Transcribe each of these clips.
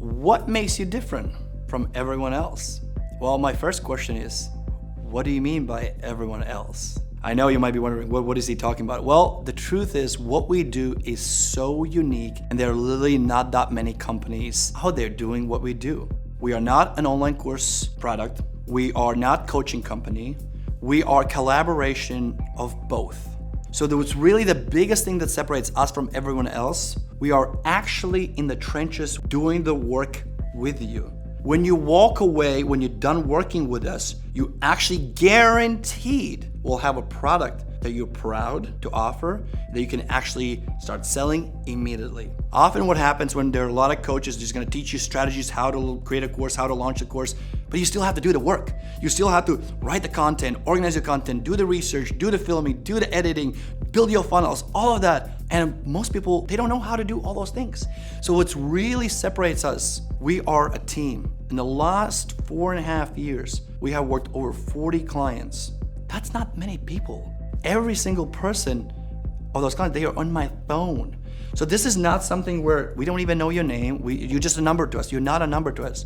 What makes you different from everyone else? Well, my first question is, what do you mean by everyone else? I know you might be wondering, what is he talking about? Well, the truth is what we do is so unique and there are literally not that many companies out there doing what we do. We are not an online course product. We are not coaching company. We are collaboration of both. So what's really the biggest thing that separates us from everyone else, we are actually in the trenches doing the work with you. When you walk away, when you're done working with us, you actually guaranteed will have a product that you're proud to offer, that you can actually start selling immediately. Often what happens when there are a lot of coaches just gonna teach you strategies, how to create a course, how to launch a course, but you still have to do the work. You still have to write the content, organize your content, do the research, do the filming, do the editing, build your funnels, all of that. And most people, they don't know how to do all those things. So what really separates us, we are a team. In the last 4.5 years, we have worked over 40 clients. That's not many people. Every single person of those clients, they are on my phone. So this is not something where we don't even know your name. You're just a number to us. You're not a number to us.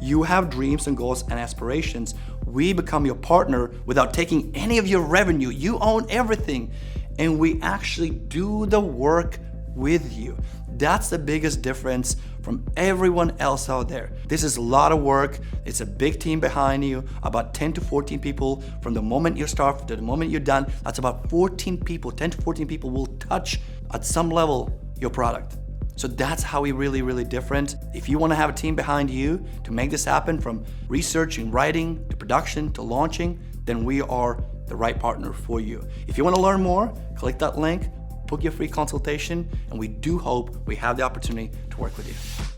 You have dreams and goals and aspirations. We become your partner without taking any of your revenue. You own everything. And we actually do the work with you. That's the biggest difference from everyone else out there. This is a lot of work. It's a big team behind you, about 10 to 14 people from the moment you start to the moment you're done. That's about 14 people, 10 to 14 people will touch at some level your product. So that's how we really different. If you want to have a team behind you to make this happen, from researching, writing, to production, to launching, then we are the right partner for you. If you want to learn more, click that link, book your free consultation, and we do hope we have the opportunity to work with you.